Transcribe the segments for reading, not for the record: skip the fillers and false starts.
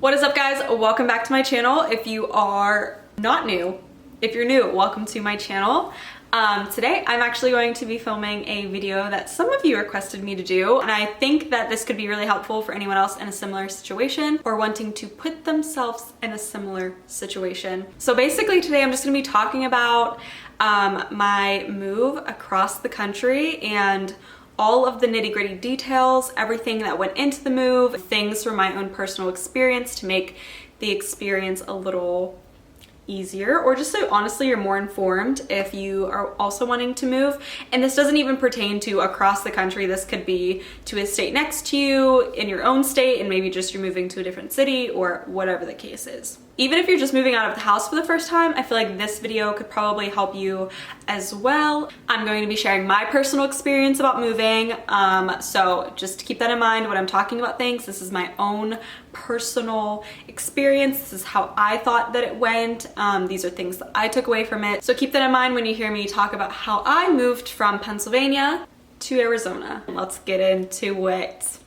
What is up, guys? Welcome back to my channel. If you are not new, if you're new, welcome to my channel. Today I'm actually going to be filming a video that some of you requested me to do, and I think that this could be really helpful for anyone else in a similar situation or wanting to put themselves in a similar situation. So basically today I'm just going to be talking about my move across the country and all of the nitty-gritty details, everything that went into the move, things from my own personal experience to make the experience a little easier, or just so honestly you're more informed if you are also wanting to move. And this doesn't even pertain to across the country. This could be to a state next to you, in your own state, and maybe just you're moving to a different city or whatever the case is. Even if you're just moving out of the house for the first time, I feel like this video could probably help you as well. I'm going to be sharing my personal experience about moving, so just keep that in mind when I'm talking about things. This is my own personal experience. This is how I thought that it went. These are things that I took away from it. So keep that in mind when you hear me talk about how I moved from Pennsylvania to Arizona. Let's get into it.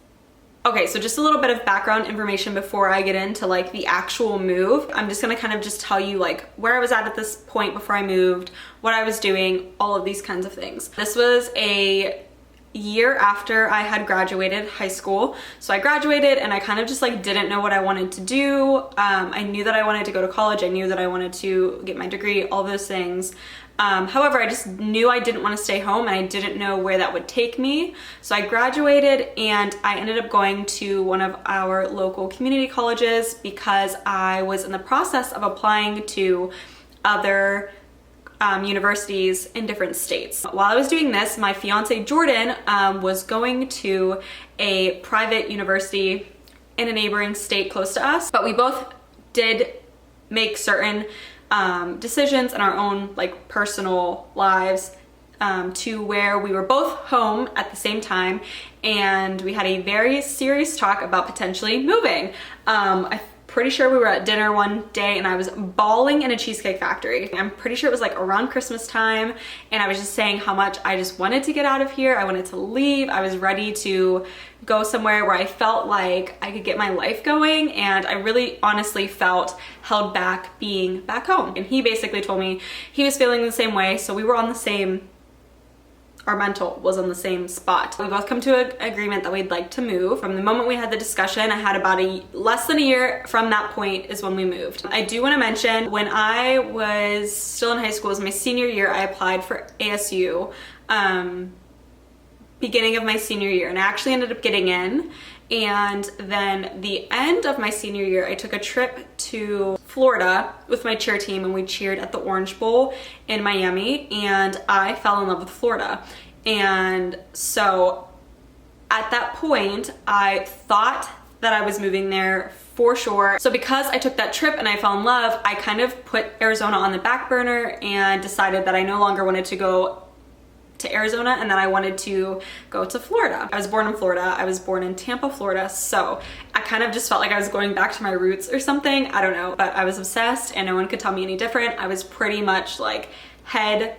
Okay, so just a little bit of background information before I get into like the actual move. I'm just gonna kind of just tell you like where I was at this point before I moved, what I was doing, all of these kinds of things. This was a year after I had graduated high school. So I graduated and I kind of just like didn't know what I wanted to do. I knew that I wanted to go to college. I knew that I wanted to get my degree, all those things. However, I just knew I didn't want to stay home and I didn't know where that would take me. So I graduated and I ended up going to one of our local community colleges because I was in the process of applying to other universities in different states. While I was doing this, my fiance Jordan was going to a private university in a neighboring state close to us, but we both did make certain decisions in our own like personal lives to where we were both home at the same time, and we had a very serious talk about potentially moving. I'm pretty sure we were at dinner one day and I was bawling in a Cheesecake Factory. I'm pretty sure it was like around Christmas time, and I was just saying how much I just wanted to get out of here. I wanted to leave. I was ready to go somewhere where I felt like I could get my life going, and I really honestly felt held back being back home. And he basically told me he was feeling the same way, so we were on the same, our mental was on the same spot. We both come to an agreement that we'd like to move. From the moment we had the discussion, I had about less than a year from that point is when we moved. I do want to mention when I was still in high school, it was my senior year, I applied for ASU, beginning of my senior year, and I actually ended up getting in. And then the end of my senior year, I took a trip to Florida with my cheer team, and we cheered at the Orange Bowl in Miami, and I fell in love with Florida. And so at that point, I thought that I was moving there for sure. So because I took that trip and I fell in love, I kind of put Arizona on the back burner and decided that I no longer wanted to go to Arizona and that I wanted to go to Florida. I was born in Florida. I was born in Tampa, Florida. So I kind of just felt like I was going back to my roots or something. I don't know, but I was obsessed and no one could tell me any different. I was pretty much like head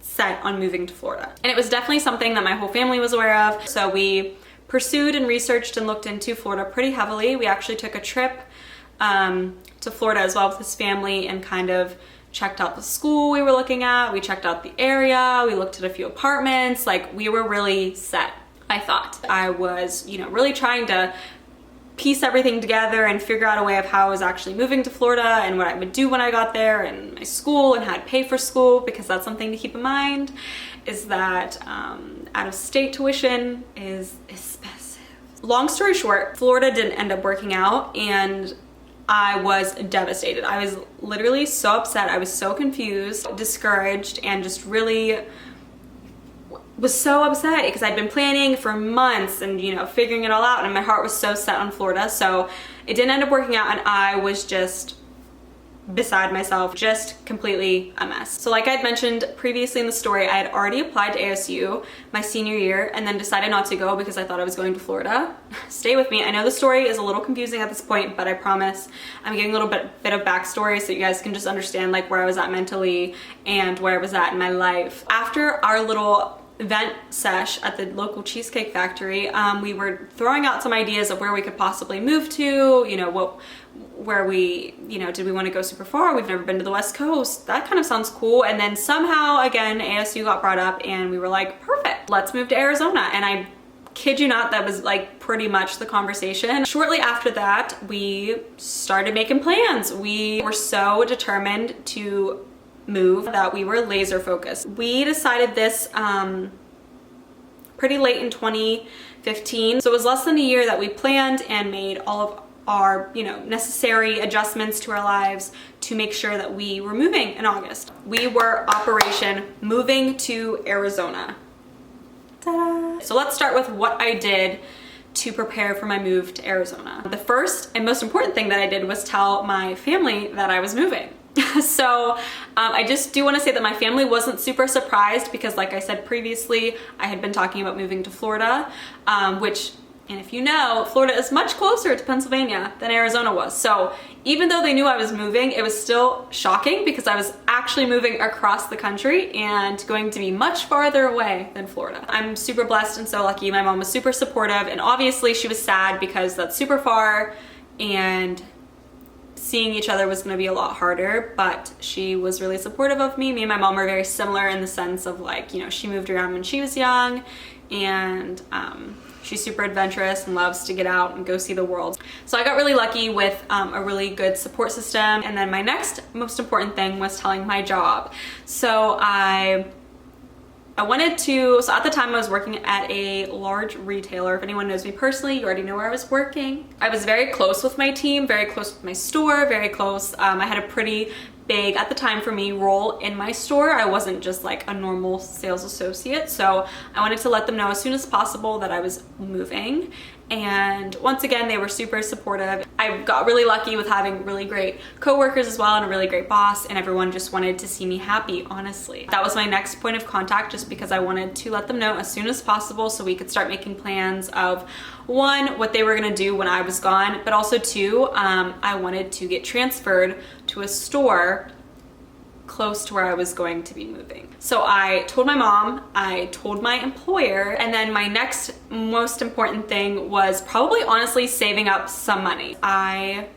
set on moving to Florida. And it was definitely something that my whole family was aware of. So we pursued and researched and looked into Florida pretty heavily. We actually took a trip to Florida as well with his family and kind of checked out the school we were looking at, we checked out the area, we looked at a few apartments, like we were really set, I thought. I was, you know, really trying to piece everything together and figure out a way of how I was actually moving to Florida and what I would do when I got there and my school and how I'd pay for school, because that's something to keep in mind, is that out-of-state tuition is expensive. Long story short, Florida didn't end up working out and I was devastated. I was literally so upset. I was so confused, discouraged, and just really was so upset because I'd been planning for months and, you know, figuring it all out, and my heart was so set on Florida. So it didn't end up working out and I was just beside myself, just completely a mess. So like I had mentioned previously in the story, I had already applied to ASU my senior year and then decided not to go because I thought I was going to Florida. Stay with me. I know the story is a little confusing at this point, but I promise I'm getting a little bit of backstory so you guys can just understand like where I was at mentally and where I was at in my life. After our little event sesh at the local cheesecake factory, we were throwing out some ideas of where we could possibly move to, you know, where we, you know, did we want to go super far? We've never been to the West Coast. That kind of sounds cool. And then somehow, again, ASU got brought up and we were like, perfect, let's move to Arizona. And I kid you not, that was like pretty much the conversation. Shortly after that, we started making plans. We were so determined to move that we were laser focused. We decided this pretty late in 2015. So it was less than a year that we planned and made all of our, you know, necessary adjustments to our lives to make sure that we were moving in August. We were Operation Moving to Arizona. Ta-da! So let's start with what I did to prepare for my move to Arizona. The first and most important thing that I did was tell my family that I was moving. So I just do want to say that my family wasn't super surprised because, like I said previously, I had been talking about moving to Florida, which, and if you know, Florida is much closer to Pennsylvania than Arizona was. So even though they knew I was moving, it was still shocking because I was actually moving across the country and going to be much farther away than Florida. I'm super blessed and so lucky. My mom was super supportive, and obviously she was sad because that's super far and seeing each other was going to be a lot harder, but she was really supportive of me. Me and my mom are very similar in the sense of, like, you know, she moved around when she was young, and she's super adventurous and loves to get out and go see the world. So I got really lucky with a really good support system. And then my next most important thing was telling my job. So I wanted to, so at the time I was working at a large retailer. If anyone knows me personally, you already know where I was working. I was very close with my team, very close with my store, very close. I had a pretty big, at the time for me, role in my store. I wasn't just like a normal sales associate. So I wanted to let them know as soon as possible that I was moving. And once again, they were super supportive. I got really lucky with having really great coworkers as well and a really great boss, and everyone just wanted to see me happy, honestly. That was my next point of contact, just because I wanted to let them know as soon as possible so we could start making plans of, one, what they were gonna do when I was gone, but also two, I wanted to get transferred to a store close to where I was going to be moving. So I told my mom, I told my employer, and then my next most important thing was probably honestly saving up some money. I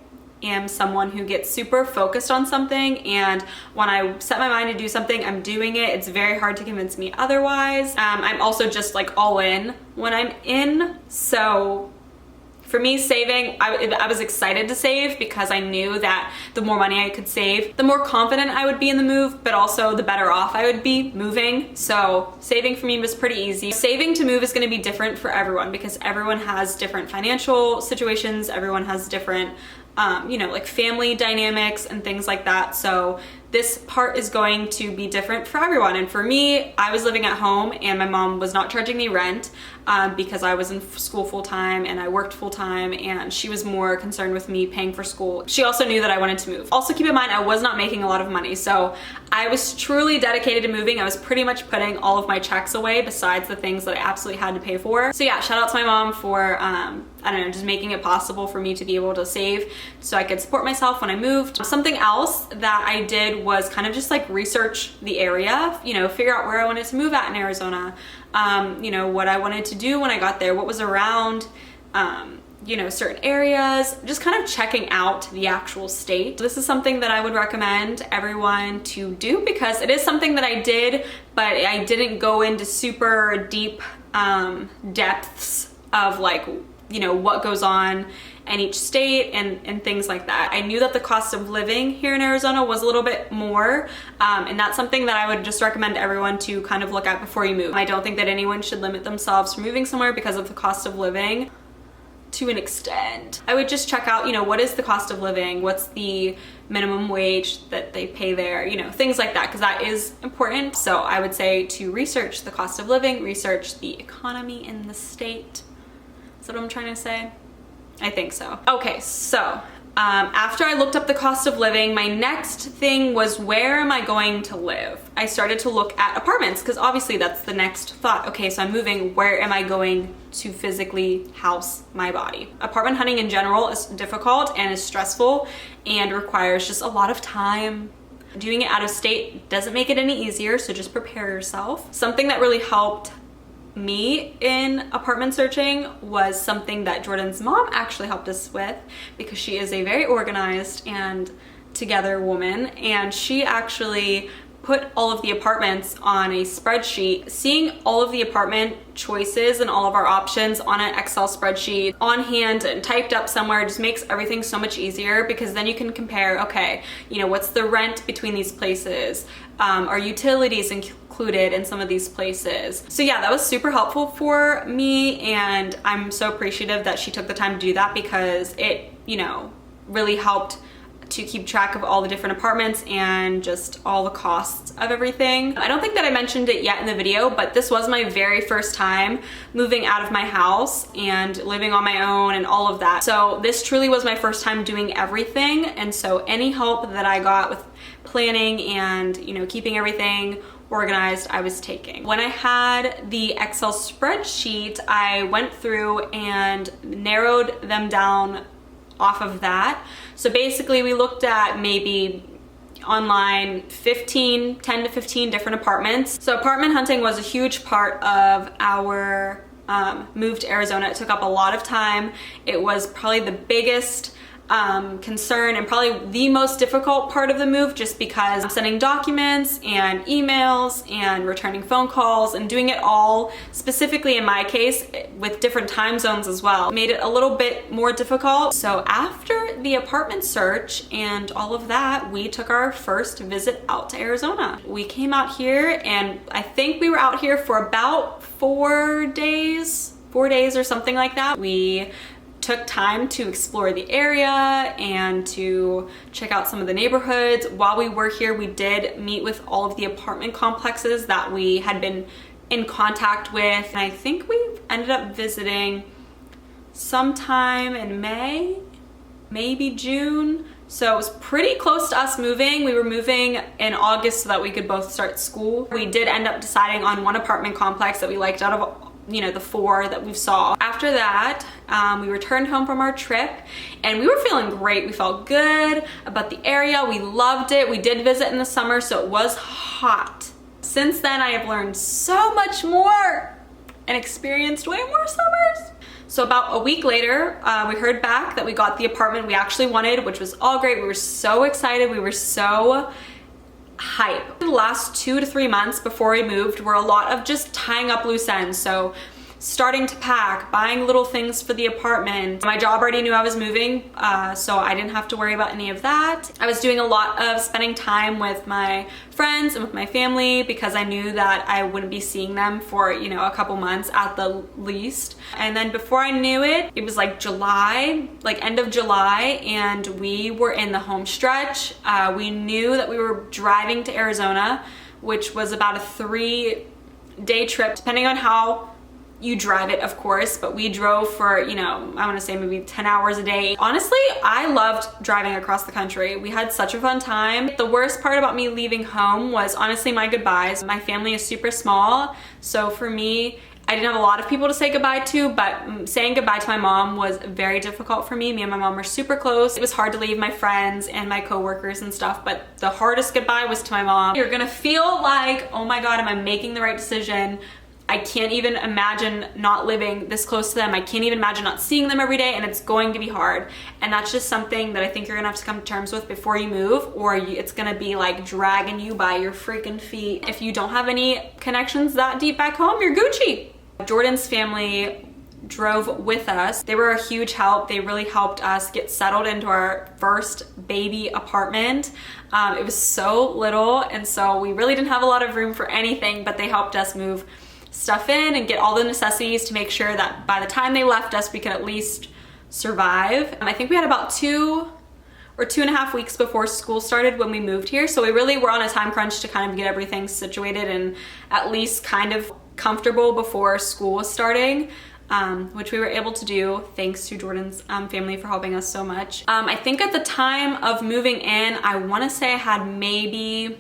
am someone who gets super focused on something, and when I set my mind to do something, I'm doing it. It's very hard to convince me otherwise. I'm also just like all in when I'm in. So for me, saving, I was excited to save because I knew that the more money I could save, the more confident I would be in the move, but also the better off I would be moving. So saving for me was pretty easy. Saving to move is going to be different for everyone because everyone has different financial situations. Everyone has different, you know, like family dynamics and things like that. So this part is going to be different for everyone. And for me, I was living at home and my mom was not charging me rent because I was in school full time and I worked full time, and she was more concerned with me paying for school. She also knew that I wanted to move. Also keep in mind, I was not making a lot of money. So I was truly dedicated to moving. I was pretty much putting all of my checks away besides the things that I absolutely had to pay for. So yeah, shout out to my mom for, I don't know, just making it possible for me to be able to save so I could support myself when I moved. Something else that I did was kind of just like research the area, you know, figure out where I wanted to move at in Arizona, you know, what I wanted to do when I got there, what was around, you know, certain areas, just kind of checking out the actual state. This is something that I would recommend everyone to do because it is something that I did, but I didn't go into super deep depths of like, you know, what goes on in each state and things like that. I knew that the cost of living here in Arizona was a little bit more, and that's something that I would just recommend everyone to kind of look at before you move. I don't think that anyone should limit themselves from moving somewhere because of the cost of living. To an extent, I would just check out, you know, what is the cost of living? What's the minimum wage that they pay there? You know, things like that, because that is important. So I would say to research the cost of living, research the economy in the state. Is that what I'm trying to say? I think so. Okay, so after I looked up the cost of living, my next thing was, where am I going to live? I started to look at apartments because obviously that's the next thought. Okay, so I'm moving, where am I going to physically house my body? Apartment hunting in general is difficult and is stressful and requires just a lot of time, Doing it out of state doesn't make it any easier, so just prepare yourself. Something that really helped me in apartment searching was something that Jordan's mom actually helped us with, because she is a very organized and together woman, and she actually put all of the apartments on a spreadsheet. Seeing all of the apartment choices and all of our options on an Excel spreadsheet on hand and typed up somewhere just makes everything so much easier, because then you can compare, okay, you know, what's the rent between these places? Are utilities included in some of these places? So yeah, that was super helpful for me, and I'm so appreciative that she took the time to do that, because it, you know, really helped to keep track of all the different apartments and just all the costs of everything. I don't think that I mentioned it yet in the video, but this was my very first time moving out of my house and living on my own and all of that. So this truly was my first time doing everything, and so any help that I got with planning and, you know, keeping everything organized, I was taking. When I had the Excel spreadsheet, I went through and narrowed them down off of that. So basically we looked at maybe online 10 to 15 different apartments. So apartment hunting was a huge part of our move to Arizona. It took up a lot of time. It was probably the biggest concern and probably the most difficult part of the move, just because sending documents and emails and returning phone calls and doing it all, specifically in my case with different time zones as well, made it a little bit more difficult. So after the apartment search and all of that, we took our first visit out to Arizona. We came out here, and I think we were out here for about 4 days or something like that. We took time to explore the area and to check out some of the neighborhoods. While we were here, we did meet with all of the apartment complexes that we had been in contact with. And I think we ended up visiting sometime in May, maybe June. So it was pretty close to us moving. We were moving in August so that we could both start school. We did end up deciding on one apartment complex that we liked out of, you know, the 4 that we saw. After that, we returned home from our trip, and we were feeling great. We felt good about the area. We loved it. We did visit in the summer, so it was hot. Since then, I have learned so much more and experienced way more summers. So about a week later, we heard back that we got the apartment we actually wanted, which was all great. We were so excited. We were so hype. The last 2 to 3 months before we moved were a lot of just tying up loose ends. So starting to pack, buying little things for the apartment. My job already knew I was moving, so I didn't have to worry about any of that. I was doing a lot of spending time with my friends and with my family, because I knew that I wouldn't be seeing them for, you know, a couple months at the least. And then before I knew it, it was like July, like end of July, and we were in the home stretch. We knew that we were driving to Arizona, which was about a 3-day trip, depending on how you drive it, of course, but we drove for, you know, I want to say maybe 10 hours a day. Honestly, I loved driving across the country. We had such a fun time. The worst part about me leaving home was honestly my goodbyes. My family is super small, so for me, I didn't have a lot of people to say goodbye to, but saying goodbye to my mom was very difficult for me. Me and my mom were super close. It was hard to leave my friends and my coworkers and stuff, but the hardest goodbye was to my mom. You're gonna feel like, oh my God, am I making the right decision? I can't even imagine not living this close to them. I can't even imagine not seeing them every day, and it's going to be hard. And that's just something that I think you're gonna have to come to terms with before you move, or it's gonna be like dragging you by your freaking feet. If you don't have any connections that deep back home, you're Gucci. Jordan's family drove with us. They were a huge help. They really helped us get settled into our first baby apartment. It was so little, and so we really didn't have a lot of room for anything, but they helped us move stuff in and get all the necessities to make sure that by the time they left us, we could at least survive. I think we had about 2 or 2.5 weeks before school started when we moved here. So we really were on a time crunch to kind of get everything situated and at least kind of comfortable before school was starting, which we were able to do thanks to Jordan's family for helping us so much. I think at the time of moving in, I wanna say I had maybe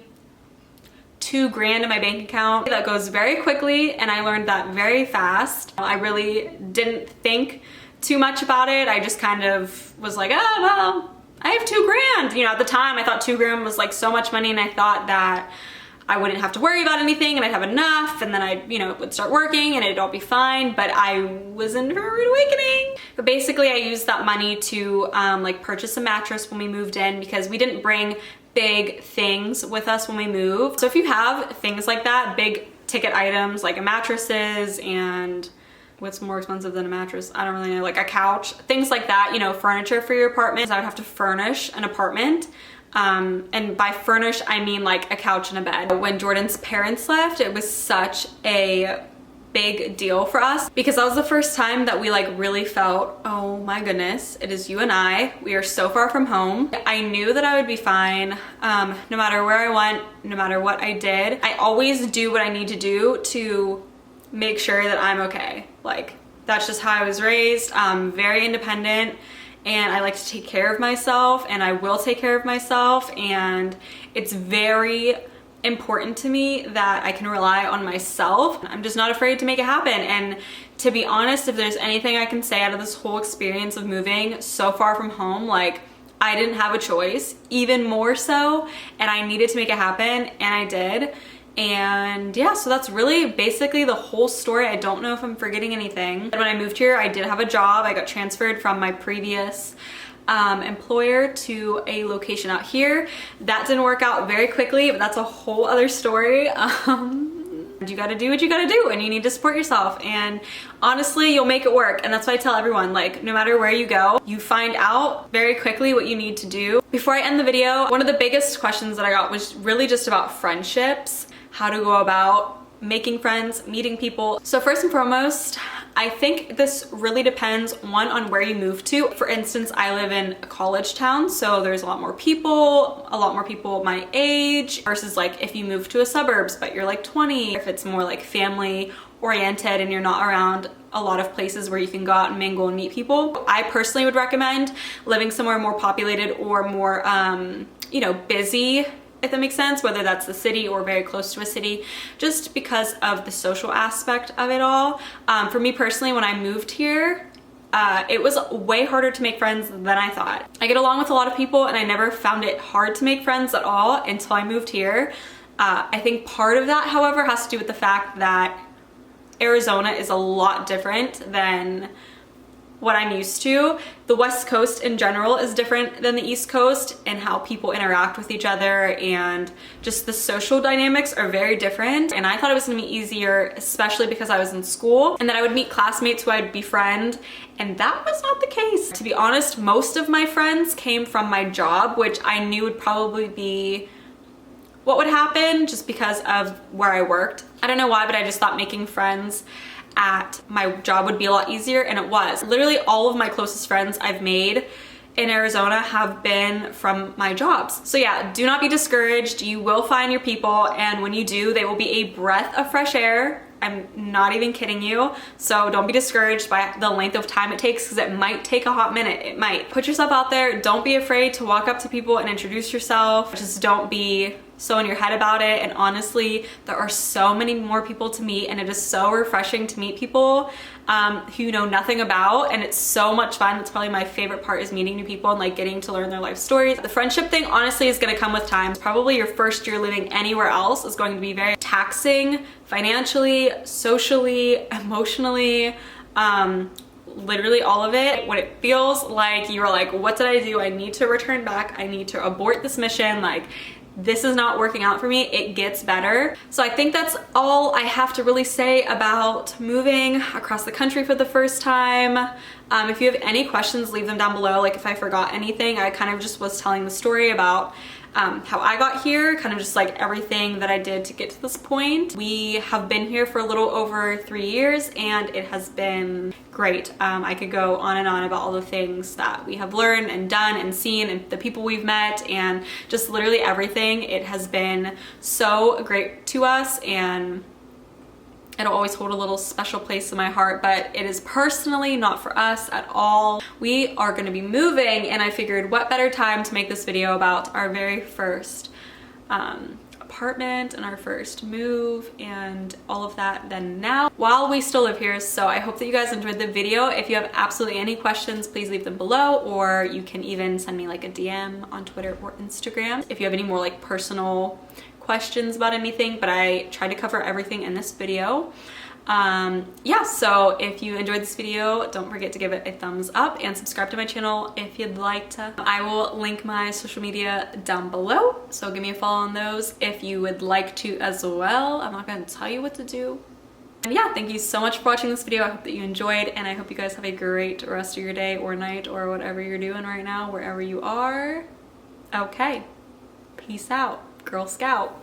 $2,000 in my bank account. That goes very quickly, and I learned that very fast. I really didn't think too much about it. I just kind of was like, oh, well, I have $2,000. You know, at the time I thought $2,000 was like so much money, and I thought that I wouldn't have to worry about anything and I'd have enough, and then I, you know, would start working and it'd all be fine, but I was in for a rude awakening. But basically I used that money to like purchase a mattress when we moved in, because we didn't bring big things with us when we moved. So if you have things like that, big ticket items like mattresses, and what's more expensive than a mattress? I don't really know, like a couch, things like that, you know, furniture for your apartment. I would have to furnish an apartment. And by furnish, I mean like a couch and a bed. When Jordan's parents left, it was such a big deal for us, because that was the first time that we like really felt, oh my goodness, it is you and I. We are so far from home. I knew that I would be fine, no matter where I went, no matter what I did. I always do what I need to do to make sure that I'm okay. Like, that's just how I was raised. Very independent, and I like to take care of myself, and I will take care of myself, and it's very important to me that I can rely on myself. I'm just not afraid to make it happen. And to be honest, if there's anything I can say out of this whole experience of moving so far from home, like, I didn't have a choice, even more so, and I needed to make it happen, and I did. And yeah, so that's really basically the whole story. I don't know if I'm forgetting anything. When I moved here, I did have a job. I got transferred from my previous employer to a location out here. That didn't work out very quickly, but that's a whole other story. You gotta do what you gotta do, and you need to support yourself, and honestly, you'll make it work. And that's why I tell everyone, like, no matter where you go, you find out very quickly what you need to do. Before I end the video, one of the biggest questions that I got was really just about friendships, how to go about making friends, meeting people. So first and foremost, I think this really depends, one, on where you move to. For instance, I live in a college town, so there's a lot more people my age, versus like if you move to a suburbs but you're like 20, if it's more like family oriented and you're not around a lot of places where you can go out and mingle and meet people. I personally would recommend living somewhere more populated or more, you know, busy, if that makes sense, whether that's the city or very close to a city, just because of the social aspect of it all. For me personally, when I moved here, it was way harder to make friends than I thought. I get along with a lot of people, and I never found it hard to make friends at all until I moved here. I think part of that, however, has to do with the fact that Arizona is a lot different than what I'm used to. The West Coast in general is different than the East Coast, and how people interact with each other, and just the social dynamics are very different. And I thought it was gonna be easier, especially because I was in school, and that I would meet classmates who I'd befriend, and that was not the case. To be honest, most of my friends came from my job, which I knew would probably be what would happen just because of where I worked. I don't know why, but I just thought making friends at my job would be a lot easier, and it was. Literally all of my closest friends I've made in Arizona have been from my jobs. So yeah, do not be discouraged. You will find your people, and when you do, they will be a breath of fresh air. I'm not even kidding you. So don't be discouraged by the length of time it takes, because it might take a hot minute. It might. Put yourself out there. Don't be afraid to walk up to people and introduce yourself. Just don't be so in your head about it. And honestly, there are so many more people to meet, and it is so refreshing to meet people who you know nothing about, and it's so much fun. That's probably my favorite part, is meeting new people and like getting to learn their life stories. The friendship thing honestly is gonna come with time. Probably your first year living anywhere else is going to be very taxing financially, socially, emotionally, literally all of it. When it feels like you're like, what did I do? I need to return back. I need to abort this mission. Like, this is not working out for me. It gets better. So I think that's all I have to really say about moving across the country for the first time. If you have any questions, leave them down below. Like if I forgot anything, I kind of just was telling the story about how I got here, kind of just like everything that I did to get to this point. We have been here for a little over 3 years, and it has been great. I could go on and on about all the things that we have learned and done and seen, and the people we've met, and just literally everything. It has been so great to us, and it'll always hold a little special place in my heart, but it is personally not for us at all. We are gonna be moving, and I figured what better time to make this video about our very first apartment and our first move and all of that then now while we still live here. So I hope that you guys enjoyed the video. If you have absolutely any questions, please leave them below, or you can even send me like a DM on Twitter or Instagram if you have any more like personal questions about anything, but I tried to cover everything in this video. Yeah, so if you enjoyed this video, don't forget to give it a thumbs up and subscribe to my channel if you'd like to. I will link my social media down below, so give me a follow on those if you would like to as well. I'm not going to tell you what to do. And yeah, thank you so much for watching this video. I hope that you enjoyed, and I hope you guys have a great rest of your day or night or whatever you're doing right now, wherever you are. Okay, peace out, Girl Scout.